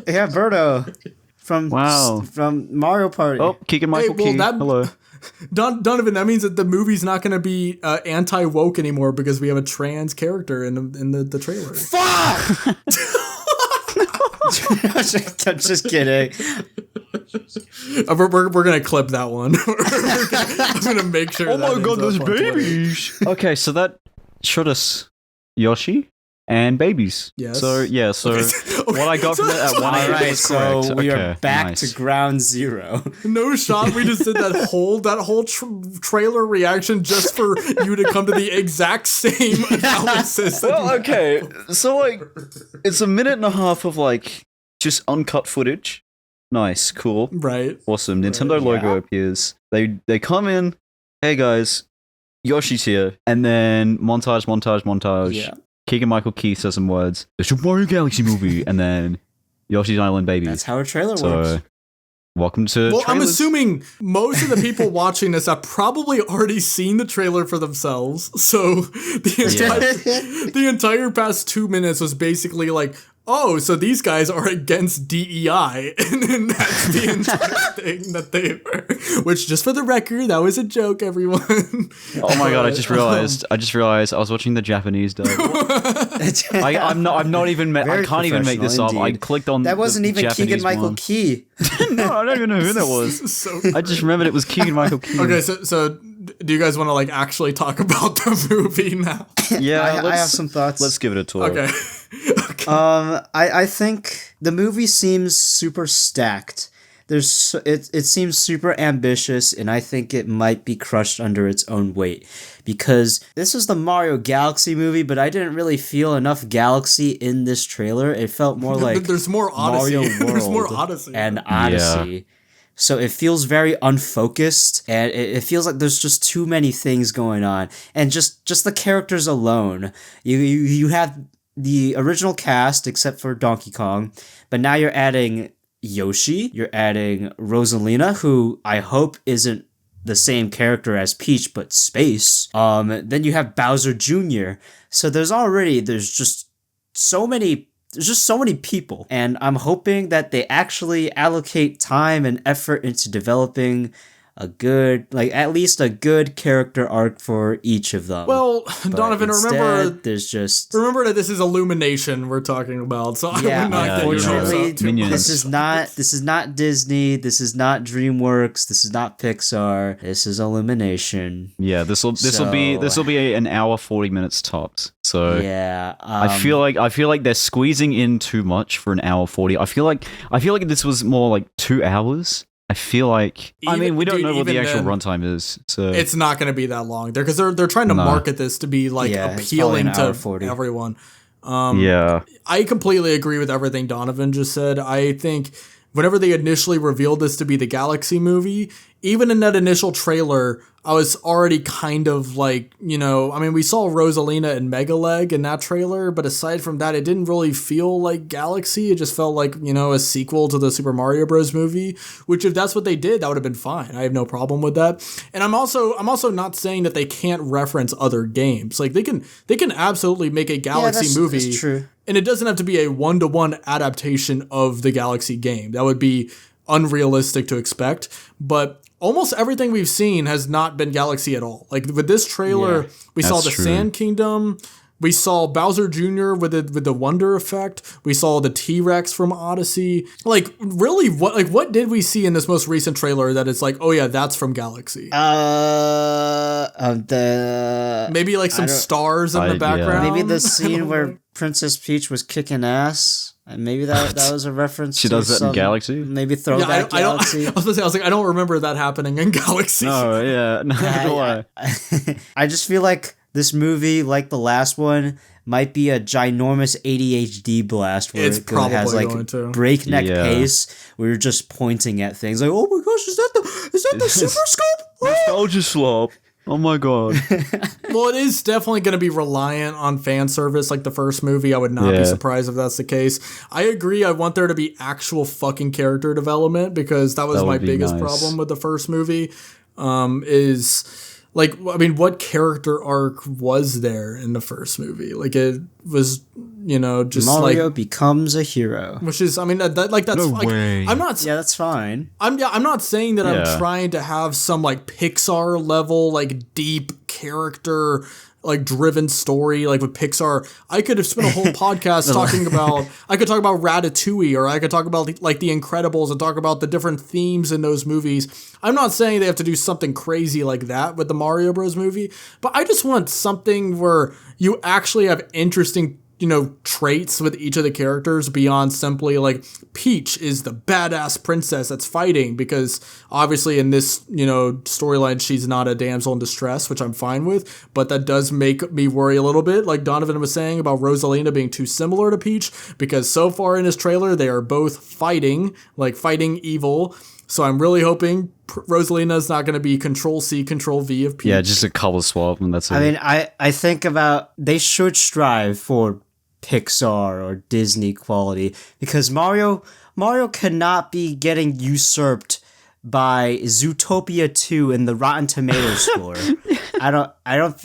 Yeah, Birdo from Mario Party. Oh, Keegan Michael Key. Hello. Donovan, that means that the movie's not going to be anti-woke anymore because we have a trans character in the trailer. Fuck! I'm just kidding. We're gonna clip that one. I'm gonna make sure. Oh my god, there's babies. Okay, so that showed us Yoshi. and babies. Yes. So yeah. So what I got from it at 1 a.m. was correct. So we Okay, are back nice. to ground zero. No shot. We just did that whole trailer reaction just for you to come to the exact same analysis. Well, okay. So like, it's a minute and a half of like just uncut footage. Nice, cool, Right. awesome. Nintendo logo appears. They come in. Hey guys, Yoshi's here, and then montage. Yeah. Keegan-Michael Key says some words. The Super Mario Galaxy movie, and then Yoshi's Island Baby. That's how a trailer So, works. welcome to. Well, I'm trailers. assuming most of the people watching this have probably already seen the trailer for themselves. So the entire past 2 minutes was basically like, oh, so these guys are against DEI, and then that's the entire thing that they were. Which, just for the record, that was a joke, everyone. Oh my god! I just realized I was watching the Japanese dub. I'm not even. I Very can't even make this up. I professional, clicked on that wasn't the even Japanese Keegan-Michael one. Key. No, I don't even know who that was. So I just remembered it was Keegan-Michael Key. okay, so do you guys want to like actually talk about the movie now? Yeah, I have some thoughts. Let's give it a tour. Okay. I think the movie seems super stacked. It seems super ambitious, and I think it might be crushed under its own weight, because this is the Mario Galaxy movie, but I didn't really feel enough Galaxy in this trailer. It felt more like There's more Odyssey. Mario World There's more Odyssey. and Odyssey. So it feels very unfocused, and it feels like there's just too many things going on, and just the characters alone. You have the original cast except for Donkey Kong, but now you're adding Yoshi, you're adding Rosalina, who I hope isn't the same character as Peach, but space. Then you have Bowser Jr. So there's just so many people, and I'm hoping that they actually allocate time and effort into developing at least a good character arc for each of them. Well, But Donovan, instead, remember that this is Illumination we're talking about. So I would not get your hopes unfortunately, up too Minions. much. this is not Disney, this is not DreamWorks, this is not Pixar, this is Illumination. Yeah, this will be an hour 40 minutes tops. So Yeah, I feel like they're squeezing in too much for an hour 40. I feel like this was more like 2 hours. I feel like we don't know what the actual runtime is, so It's not going to be that long because they're trying to market this to be like it's appealing probably an hour to 40. everyone. yeah. I completely agree with everything Donovan just said. I think whenever they initially revealed this to be the Galaxy movie, even in that initial trailer, I was already kind of like, we saw Rosalina and Megaleg in that trailer, but aside from that, it didn't really feel like Galaxy. It just felt like, a sequel to the Super Mario Bros. Movie, which if that's what they did, that would have been fine. I have no problem with that. And I'm also not saying that they can't reference other games. Like they can absolutely make a Galaxy movie. That's true. And it doesn't have to be a one-to-one adaptation of the Galaxy game. That would be unrealistic to expect. But almost everything we've seen has not been Galaxy at all. Like with this trailer, we saw the true. Sand Kingdom. We saw Bowser Jr. with the Wonder Effect. We saw the T-Rex from Odyssey. Like, really, what did we see in this most recent trailer that is like, oh yeah, that's from Galaxy? Maybe like some stars in the background. Maybe the scene where Princess Peach was kicking ass. And maybe that was a reference. She does that in Galaxy. Maybe throwback Galaxy. I was like, I don't remember that happening in Galaxy. No, yeah, no. I just feel like this movie, like the last one, might be a ginormous ADHD blast where It's it probably has like going to. breakneck pace where you're just pointing at things like, oh my gosh, is that the super scope? Nostalgia slop. Oh my god. Well, it is definitely going to be reliant on fan service like the first movie. I would not be surprised if that's the case. I agree. I want there to be actual fucking character development because that was my biggest problem with the first movie. What character arc was there in the first movie? Like it was, just Mario becomes a hero. Which is, that's No like, way. I'm not. Yeah, that's fine. I'm not saying that I'm trying to have some like Pixar level, like deep character, like driven story, like with Pixar. I could have spent a whole podcast talking about, I could talk about Ratatouille, or I could talk about like The Incredibles and talk about the different themes in those movies. I'm not saying they have to do something crazy like that with the Mario Bros. Movie, but I just want something where you actually have interesting traits with each of the characters beyond simply like Peach is the badass princess that's fighting, because obviously in this, storyline, she's not a damsel in distress, which I'm fine with, but that does make me worry a little bit, like Donovan was saying about Rosalina being too similar to Peach, because so far in this trailer, they are both fighting evil. So I'm really hoping Rosalina's not going to be Control-C, Control-V of Peach. Yeah, just a color swap and that's it. I mean, I think about they should strive for Pixar or Disney quality, because Mario cannot be getting usurped by Zootopia 2 in the Rotten Tomatoes score. I don't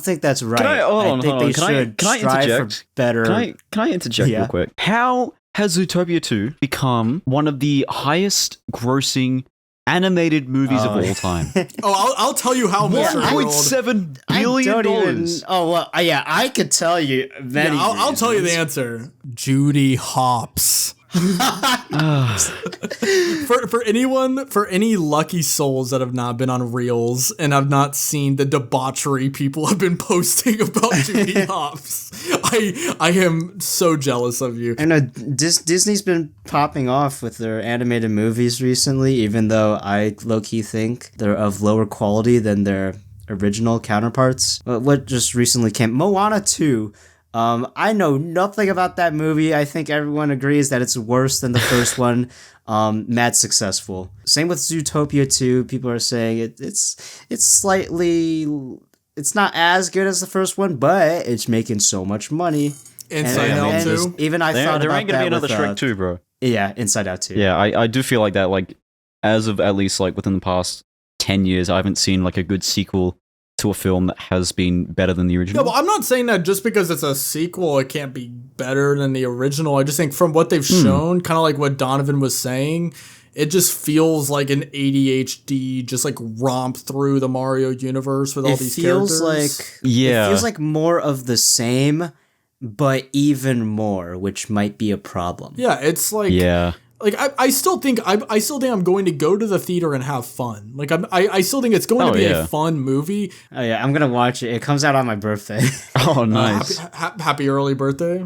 think that's right. I think they should strive for better. Can I interject real quick? How has Zootopia 2 become one of the highest grossing animated movies of all time? I'll tell you how much. $1.7 billion. I could tell you many. Yeah, I'll tell you the answer. Judy Hopps. For any lucky souls that have not been on Reels and have not seen the debauchery people have been posting about Judy Hopps, I am so jealous of you. I know Disney's been popping off with their animated movies recently, even though I low-key think they're of lower quality than their original counterparts. What just recently came? Moana 2. I know nothing about that movie. I think everyone agrees that it's worse than the first one. Mad successful. Same with Zootopia 2. People are saying it's not as good as the first one, but it's making so much money. Inside Out 2. Even I thought there about ain't gonna that be another with, Shrek 2, bro. Yeah, Inside Out 2. Yeah, I do feel like that. Like, as of at least like within the past 10 years, I haven't seen like a good sequel to a film that has been better than the original. Yeah, well, I'm not saying that just because it's a sequel, it can't be better than the original. I just think from what they've shown, kind of like what Donovan was saying, it just feels like an ADHD, just like romp through the Mario universe with all these characters. It feels like more of the same, but even more, which might be a problem. Yeah, it's like... Yeah. Like I still think I'm going to go to the theater and have fun. Like I still think it's going to be a fun movie. Oh yeah, I'm gonna watch it. It comes out on my birthday. Oh nice. Happy early birthday.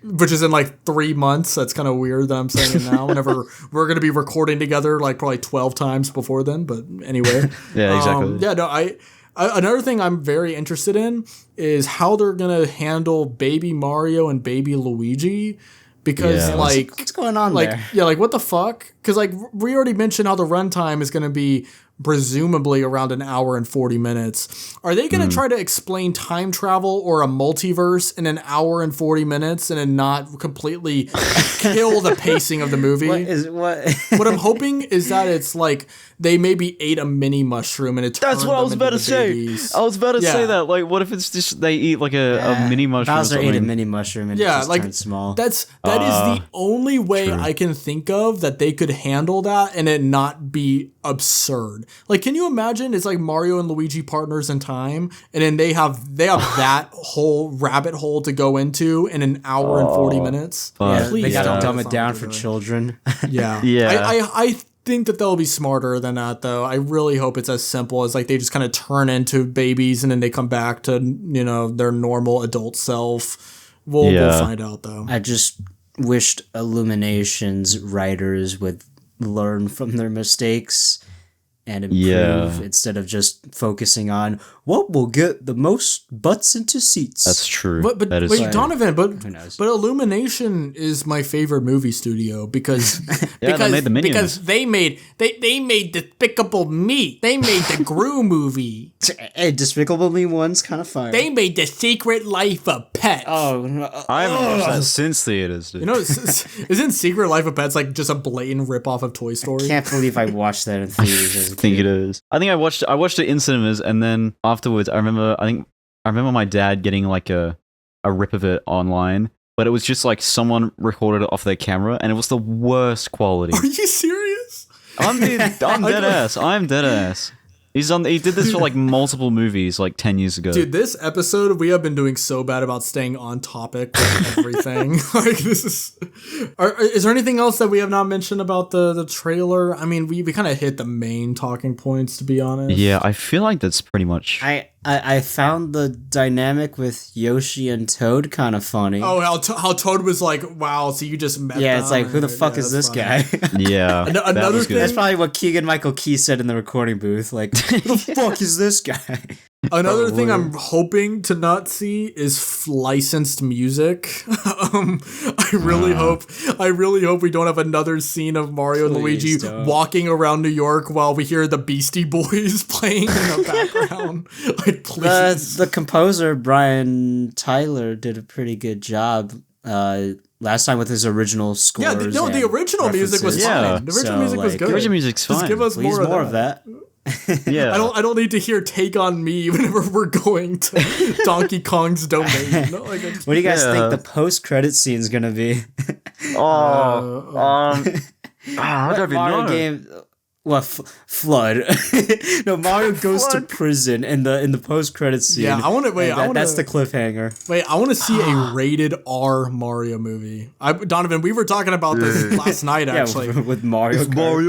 Which is in like 3 months. That's kind of weird that I'm saying it now. Whenever we're gonna be recording together, like probably 12 times before then. But anyway. Yeah, exactly. Another thing I'm very interested in is how they're gonna handle Baby Mario and Baby Luigi. Because what's going on there? Yeah, like what the fuck? Because like we already mentioned how the runtime is going to be presumably around an hour and 40 minutes. Are they going to try to explain time travel or a multiverse in an hour and 40 minutes and then not completely kill the pacing of the movie? What I'm hoping is that it's like they maybe ate a mini mushroom and it turned That's what I was about to say. I was about to say that. Like, what if it's just they eat like a mini mushroom? Bowser ate a mini mushroom and it just turned small. That is the only way I can think of that they could handle that and it not be absurd. Like, can you imagine? It's like Mario and Luigi partners in time, and then they have that whole rabbit hole to go into in an hour and 40 minutes. Please, they gotta dumb it down for children. Yeah. I think that they'll be smarter than that, though. I really hope it's as simple as like they just kind of turn into babies and then they come back to their normal adult self. We'll find out, though. I just wished Illumination's writers would learn from their mistakes and improve instead of just focusing on what will get the most butts into seats. That's true. But wait, Donovan, but Illumination is my favorite movie studio because they made the Minions. Because they made Despicable Me. They made the Gru movie. Hey, Despicable Me 1's kind of fun. They made The Secret Life of Pets. I haven't watched that since theaters. Dude. Isn't Secret Life of Pets like just a blatant ripoff of Toy Story? I can't believe I watched that in theaters. I think it is. I think I watched it in cinemas, and then afterwards, I remember my dad getting like a rip of it online, but it was just like someone recorded it off their camera, and it was the worst quality. Are you serious? I'm dead ass. I'm dead ass. He did this for like multiple movies, like 10 years ago. Dude, this episode we have been doing so bad about staying on topic with everything. Like this is there anything else that we have not mentioned about the trailer? I mean, we kind of hit the main talking points, to be honest. Yeah, I feel like that's pretty much. I found the dynamic with Yoshi and Toad kind of funny. Oh, how Toad was like, wow, so you just met them. It's like, who the fuck is this guy? Yeah. Another thing. That's probably what Keegan-Michael Key said in the recording booth. Like, who the fuck is this guy? Another thing I'm hoping to not see is licensed music. I really hope we don't have another scene of Mario and Luigi walking around New York while we hear the Beastie Boys playing in the background. Like, please. The composer Brian Tyler did a pretty good job last time with his original scores. Yeah, the original music was fine. The original music was good. The original music's fine. Just give us more of that. Yeah, I don't need to hear "Take on Me" whenever we're going to Donkey Kong's domain. Like, what do you guys think the post-credit scene is gonna be? I don't Mario know. game. What flood? No, Mario goes to prison in the post-credit scene. Yeah, I want to wait. That's the cliffhanger. Wait, I want to see a rated R Mario movie. Donovan, we were talking about this last night. Actually, with Mario.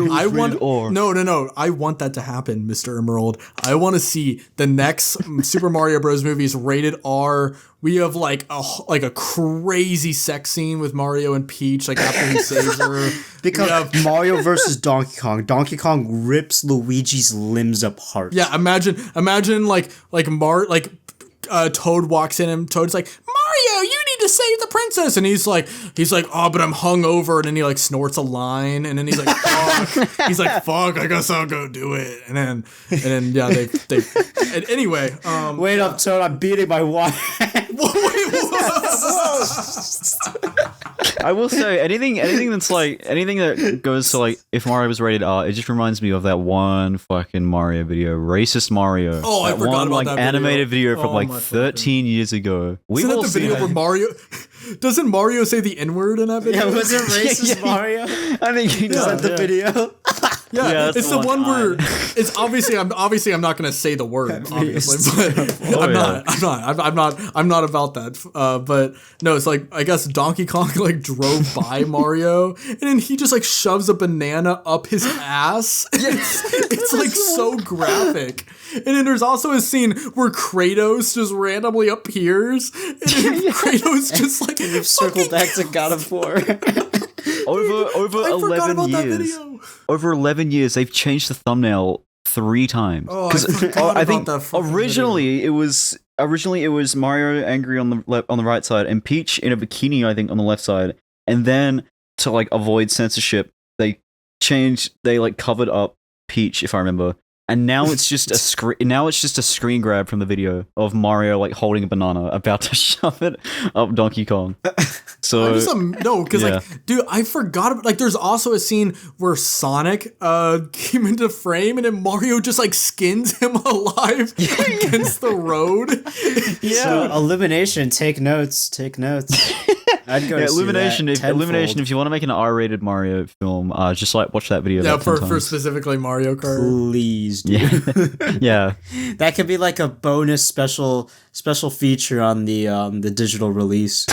I want no. I want that to happen, Mr. Emerald. I want to see the next Super Mario Bros. Movies rated R. We have like a crazy sex scene with Mario and Peach, like after he saves her. Because Mario versus Donkey Kong. Donkey Kong rips Luigi's limbs apart. Yeah, imagine Toad walks in and Toad's like, Mario, you need to save the princess, and he's like, oh, but I'm hungover, and then he like snorts a line, and then he's like, fuck, I guess I'll go do it, and then yeah, they and anyway, wait up, Toad, I'm beating my wife. I will say anything that goes to like if Mario was rated R, it just reminds me of that one fucking Mario video, Racist Mario. Oh, I forgot about that animated video from like my 13 years ago. Isn't that the video where Mario? Doesn't Mario say the N-word in that video? Yeah, was it Racist Mario? I think he does. Is that the video? Yeah, it's the one where it's obviously I'm not gonna say the word, obviously, but I'm not about that. But no, it's like I guess Donkey Kong like drove by Mario and then he just like shoves a banana up his ass. It's like so graphic. And then there's also a scene where Kratos just randomly appears and then Kratos just like circle back to God of War. Over 11 years. Over 11 years, they've changed the thumbnail 3 times. Oh, I think originally it was Mario angry on the right side and Peach in a bikini, I think, on the left side. And then to like avoid censorship, they covered up Peach, if I remember. And now it's just a screen grab from the video of Mario like holding a banana about to shove it up Donkey Kong. So like, dude, I forgot about, like, there's also a scene where Sonic came into frame and then Mario just like skins him alive against the road. Yeah, so, Illumination, take notes. I'd go Illumination. Illumination. If you want to make an R-rated Mario film, just like watch that video. Yeah, for specifically Mario Kart. Please, dude. Yeah. That could be like a bonus special feature on the digital release.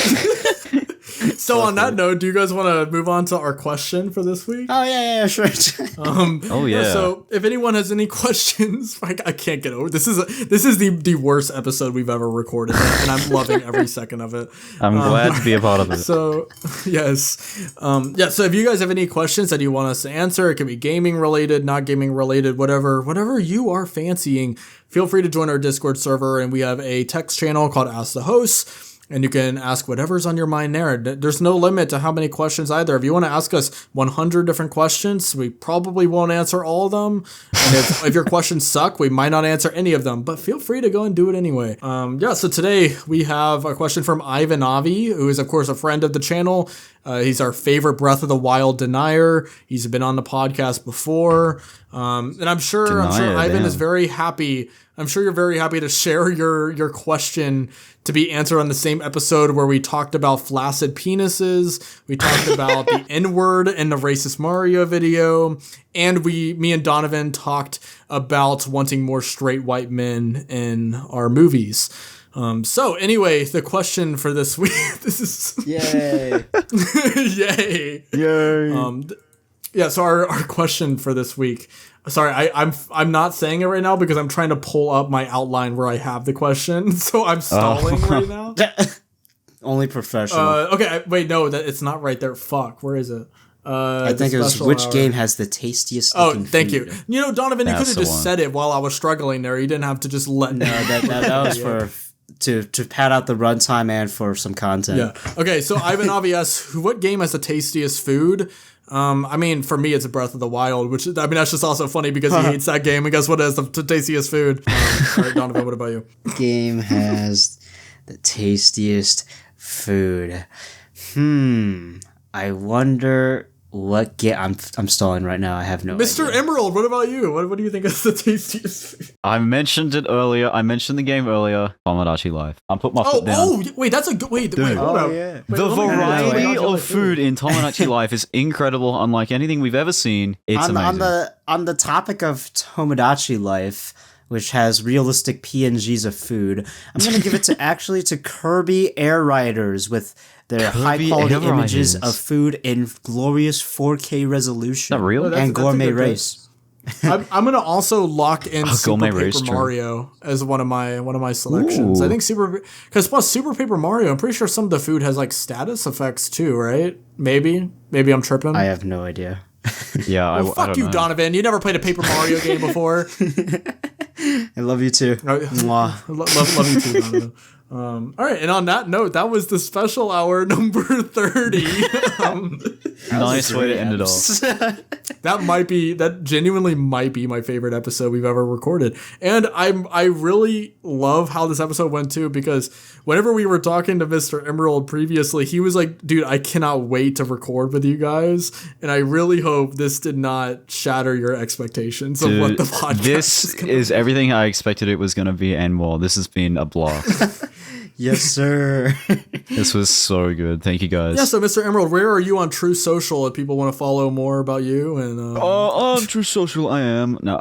So on that note, do you guys want to move on to our question for this week? Oh yeah, sure. So if anyone has any questions, I can't get over this. Is the worst episode we've ever recorded, and I'm loving every second of it. I'm glad to be a part of it. So yes, So if you guys have any questions that you want us to answer, it can be gaming related, not gaming related, whatever you are fancying. Feel free to join our Discord server, and we have a text channel called Ask the Host. And you can ask whatever's on your mind there. There's no limit to how many questions either. If you want to ask us 100 different questions, we probably won't answer all of them. And if your questions suck, we might not answer any of them. But feel free to go and do it anyway. So today we have a question from Ivan Avi, who is, of course, a friend of the channel. He's our favorite Breath of the Wild denier. He's been on the podcast before. And I'm sure Ivan is very happy. I'm sure you're very happy to share your question to be answered on the same episode where we talked about flaccid penises. We talked about the N-word in the Racist Mario video. And me and Donovan talked about wanting more straight white men in our movies. So anyway, the question for this week, this is Yay. Yay. Yeah, so our question for this week. Sorry, I'm not saying it right now because I'm trying to pull up my outline where I have the question. So I'm stalling right now. Only professional. Okay, wait, no, it's not right there. Fuck, where is it? I think it was which game has the tastiest looking thank food? you. You know, Donovan, you could have just said it while I was struggling there. You didn't have to just let... No, that was for... To pad out the runtime and for some content. Yeah. Okay, so Ivan Avi asks, what game has the tastiest food? I mean, for me, it's Breath of the Wild, which, I mean, that's just also funny because he hates that game. And guess what has the tastiest food? All right, Donovan, what about you? Game has the tastiest food. I wonder what game... I'm stalling right now. I have no idea. Mr. Emerald, what about you? What do you think is the tastiest food? I mentioned it earlier. I mentioned the game earlier. Tomodachi Life. I'll put my foot down. Oh, wait, that's a good... Wait, hold up. Yeah. Wait, The variety of food. food in Tomodachi Life is incredible, unlike anything we've ever seen. It's amazing. On the topic of Tomodachi Life, which has realistic PNGs of food, I'm going to give it to Kirby Air Riders with their high-quality images of food in glorious 4K resolution. Not real? And Gourmet Race. I'm gonna also lock in Super Gourmet Paper Race, true. Mario as one of my selections. Ooh. I think because plus Super Paper Mario, I'm pretty sure some of the food has like status effects too, right? Maybe I'm tripping. I have no idea. Yeah, well, I fuck don't you, know. Donovan. You never played a Paper Mario game before. I love you too. Mwah. love you too, Donovan. All right, and on that note, that was the special hour number 30. Nice way to end it all. That genuinely might be my favorite episode we've ever recorded. And I really love how this episode went too, because whenever we were talking to Mr. Emerald previously, he was like, dude, I cannot wait to record with you guys. And I really hope this did not shatter your expectations of what the podcast This is everything I expected it was going to be and more. This has been a blast. Yes, sir. This was so good. Thank you, guys. Yeah, so Mr. Emerald, where are you on True Social if people want to follow more about you? And on True Social, I am. No,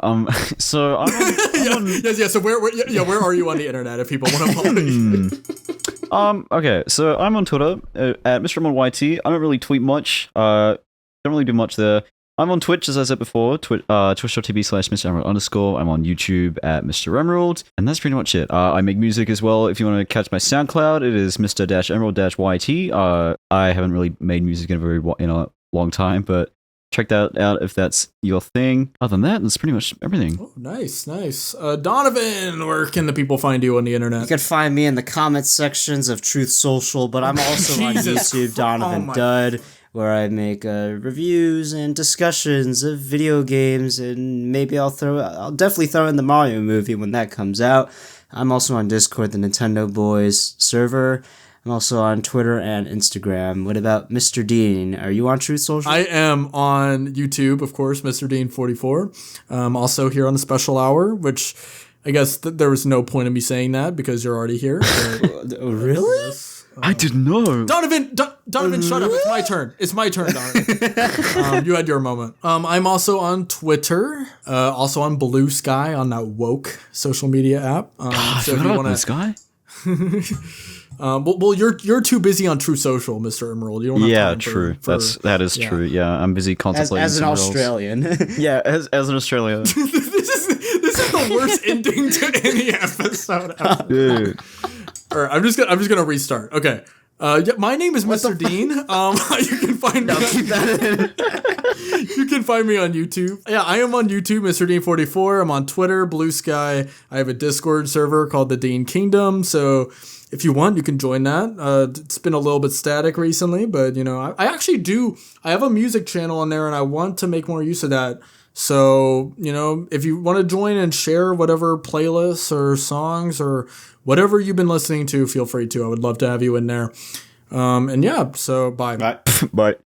so I'm on yes. So where are you on the internet if people want to follow you? Okay, so I'm on Twitter at Mr. Emerald YT. I don't really tweet much. Don't really do much there. I'm on Twitch, as I said before, twitch.tv/Mr. Emerald _. I'm on YouTube at Mr. Emerald, and that's pretty much it. I make music as well. If you want to catch my SoundCloud, it is Mr-Emerald-YT. I haven't really made music in a long time, but check that out if that's your thing. Other than that, that's pretty much everything. Oh, nice. Donovan, where can the people find you on the internet? You can find me in the comment sections of Truth Social, but I'm also on YouTube, DonovanDud, where I make reviews and discussions of video games, and maybe I'll definitely throw in the Mario movie when that comes out. I'm also on Discord, the Nintendo Boys server. I'm also on Twitter and Instagram. What about Mr. Dean? Are you on Truth Social? I am on YouTube, of course, MrDean44. Also here on the special hour, which I guess there was no point in me saying that because you're already here. Really? I didn't know. Donovan, shut up. It's my turn, Donovan. You had your moment. I'm also on Twitter, also on Blue Sky, on that woke social media app. So if you want Blue Sky? Well, you're too busy on True Social, Mr. Emerald. You don't have time true. For, that is true. Yeah, I'm busy contemplating as an Australian. Yeah, as an Australian. this is the worst ending to any episode ever. Dude. All right, I'm just gonna restart. Okay. My name is Mr. Dean. You can find me. You can find me on YouTube. Yeah, I am on YouTube, MrDean44. I'm on Twitter, Blue Sky. I have a Discord server called the Dean Kingdom. So if you want, you can join that. It's been a little bit static recently, but I actually do. I have a music channel on there, and I want to make more use of that. So, if you want to join and share whatever playlists or songs or whatever you've been listening to, feel free to. I would love to have you in there. And yeah, so bye. Bye.